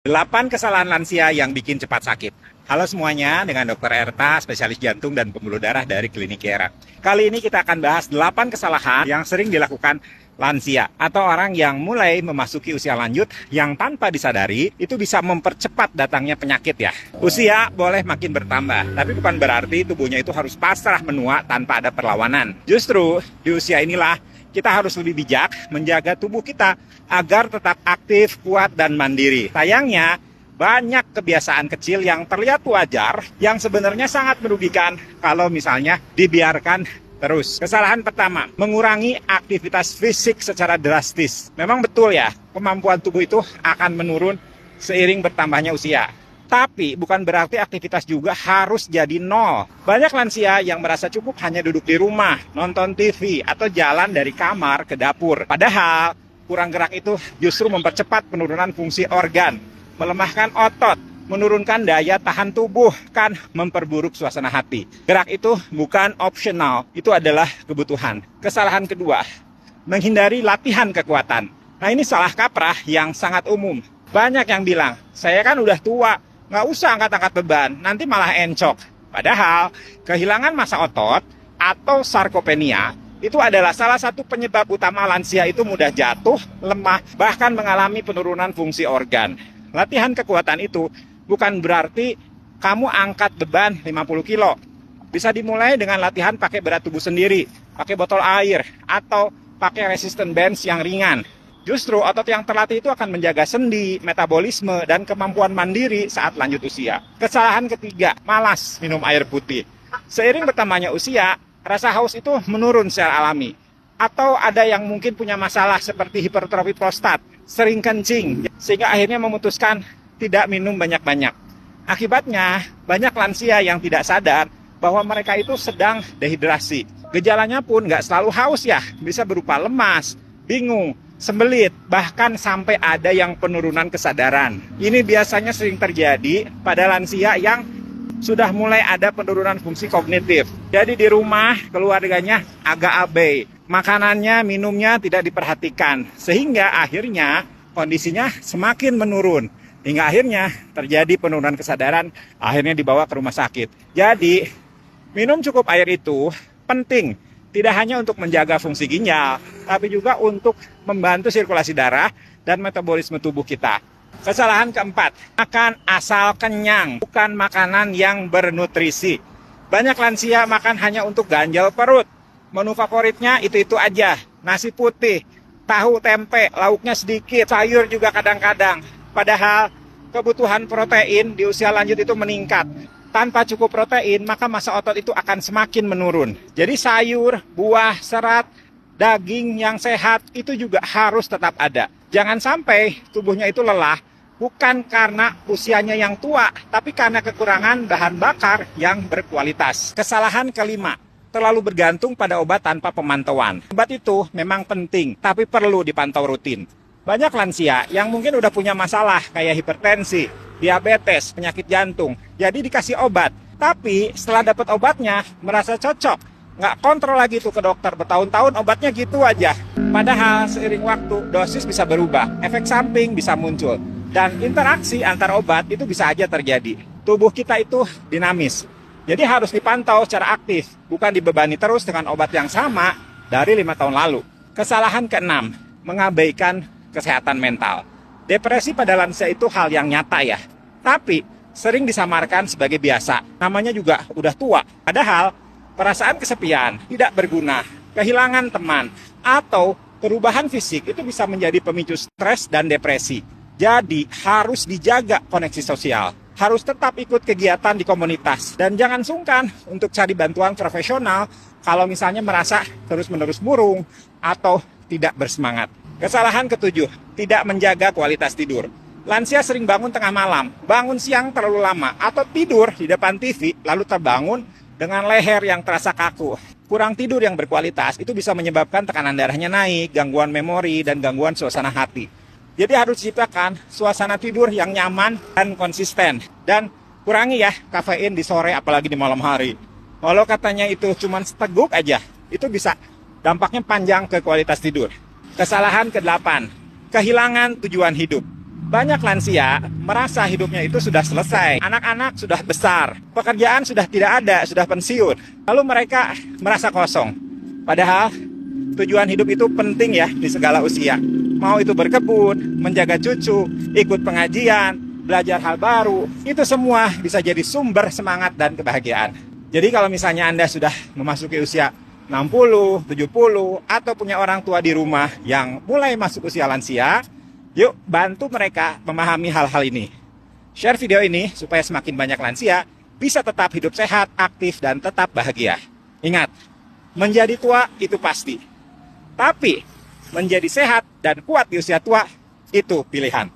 8 kesalahan lansia yang bikin cepat sakit. Halo semuanya, dengan Dr. Erta, spesialis jantung dan pembuluh darah dari Klinik Kiara. Kali ini kita akan bahas 8 kesalahan yang sering dilakukan lansia atau orang yang mulai memasuki usia lanjut yang tanpa disadari itu bisa mempercepat datangnya penyakit ya. Usia boleh makin bertambah, tapi bukan berarti tubuhnya itu harus pasrah menua tanpa ada perlawanan. Justru di usia inilah kita harus lebih bijak menjaga tubuh kita agar tetap aktif, kuat, dan mandiri. Sayangnya, banyak kebiasaan kecil yang terlihat wajar yang sebenarnya sangat merugikan kalau misalnya dibiarkan terus. Kesalahan pertama, mengurangi aktivitas fisik secara drastis. Memang betul ya, kemampuan tubuh itu akan menurun seiring bertambahnya usia. Tapi bukan berarti aktivitas juga harus jadi nol. Banyak lansia yang merasa cukup hanya duduk di rumah, nonton TV, atau jalan dari kamar ke dapur. Padahal, kurang gerak itu justru mempercepat penurunan fungsi organ, melemahkan otot, menurunkan daya tahan tubuh, kan memperburuk suasana hati. Gerak itu bukan opsional, itu adalah kebutuhan. Kesalahan kedua, menghindari latihan kekuatan. Nah ini salah kaprah yang sangat umum. Banyak yang bilang, saya kan udah tua, nggak usah angkat-angkat beban, nanti malah encok. Padahal, kehilangan massa otot atau sarkopenia itu adalah salah satu penyebab utama lansia itu mudah jatuh, lemah, bahkan mengalami penurunan fungsi organ. Latihan kekuatan itu bukan berarti kamu angkat beban 50 kilo. Bisa dimulai dengan latihan pakai berat tubuh sendiri, pakai botol air, atau pakai resistance bands yang ringan. Justru otot yang terlatih itu akan menjaga sendi, metabolisme, dan kemampuan mandiri saat lanjut usia. Kesalahan ketiga, malas minum air putih. Seiring bertambahnya usia, rasa haus itu menurun secara alami. Atau ada yang mungkin punya masalah seperti hipertrofi prostat, sering kencing, sehingga akhirnya memutuskan tidak minum banyak-banyak. Akibatnya, banyak lansia yang tidak sadar bahwa mereka itu sedang dehidrasi. Gejalanya pun nggak selalu haus ya, bisa berupa lemas, bingung, sembelit, bahkan sampai ada yang penurunan kesadaran. Ini biasanya sering terjadi pada lansia yang sudah mulai ada penurunan fungsi kognitif. Jadi di rumah, keluarganya agak abai. Makanannya, minumnya tidak diperhatikan. Sehingga akhirnya kondisinya semakin menurun. Hingga akhirnya terjadi penurunan kesadaran, akhirnya dibawa ke rumah sakit. Jadi, minum cukup air itu penting. Tidak hanya untuk menjaga fungsi ginjal, tapi juga untuk membantu sirkulasi darah dan metabolisme tubuh kita. Kesalahan keempat, makan asal kenyang, bukan makanan yang bernutrisi. Banyak lansia makan hanya untuk ganjal perut. Menu favoritnya itu-itu aja, nasi putih, tahu tempe, lauknya sedikit, sayur juga kadang-kadang. Padahal kebutuhan protein di usia lanjut itu meningkat. Tanpa cukup protein, maka massa otot itu akan semakin menurun. Jadi sayur, buah, serat, daging yang sehat itu juga harus tetap ada. Jangan sampai tubuhnya itu lelah, bukan karena usianya yang tua, tapi karena kekurangan bahan bakar yang berkualitas. Kesalahan kelima, terlalu bergantung pada obat tanpa pemantauan. Obat itu memang penting, tapi perlu dipantau rutin. Banyak lansia yang mungkin udah punya masalah kayak hipertensi, diabetes, penyakit jantung, jadi dikasih obat. Tapi setelah dapat obatnya, merasa cocok. Nggak kontrol lagi tuh ke dokter, bertahun-tahun obatnya gitu aja. Padahal seiring waktu, dosis bisa berubah, efek samping bisa muncul. Dan interaksi antar obat itu bisa aja terjadi. Tubuh kita itu dinamis. Jadi harus dipantau secara aktif, bukan dibebani terus dengan obat yang sama dari 5 tahun lalu. Kesalahan keenam, mengabaikan kesehatan mental. Depresi pada lansia itu hal yang nyata ya, tapi sering disamarkan sebagai biasa. Namanya juga udah tua. Padahal perasaan kesepian, tidak berguna, kehilangan teman, atau perubahan fisik itu bisa menjadi pemicu stres dan depresi. Jadi harus dijaga koneksi sosial. Harus tetap ikut kegiatan di komunitas. Dan jangan sungkan untuk cari bantuan profesional kalau misalnya merasa terus-menerus murung atau tidak bersemangat. Kesalahan ketujuh, tidak menjaga kualitas tidur. Lansia sering bangun tengah malam, bangun siang terlalu lama, atau tidur di depan TV lalu terbangun dengan leher yang terasa kaku. Kurang tidur yang berkualitas itu bisa menyebabkan tekanan darahnya naik, gangguan memori, dan gangguan suasana hati. Jadi harus diciptakan suasana tidur yang nyaman dan konsisten. Dan kurangi ya kafein di sore apalagi di malam hari. Walau katanya itu cuma seteguk aja, itu bisa dampaknya panjang ke kualitas tidur. Kesalahan ke-8, kehilangan tujuan hidup. Banyak lansia merasa hidupnya itu sudah selesai. Anak-anak sudah besar, pekerjaan sudah tidak ada, sudah pensiun. Lalu mereka merasa kosong. Padahal tujuan hidup itu penting ya di segala usia. Mau itu berkebun, menjaga cucu, ikut pengajian, belajar hal baru, itu semua bisa jadi sumber semangat dan kebahagiaan. Jadi kalau misalnya Anda sudah memasuki usia 60, 70, atau punya orang tua di rumah yang mulai masuk usia lansia, yuk bantu mereka memahami hal-hal ini. Share video ini supaya semakin banyak lansia bisa tetap hidup sehat, aktif, dan tetap bahagia. Ingat, menjadi tua itu pasti. Tapi menjadi sehat dan kuat di usia tua itu pilihan.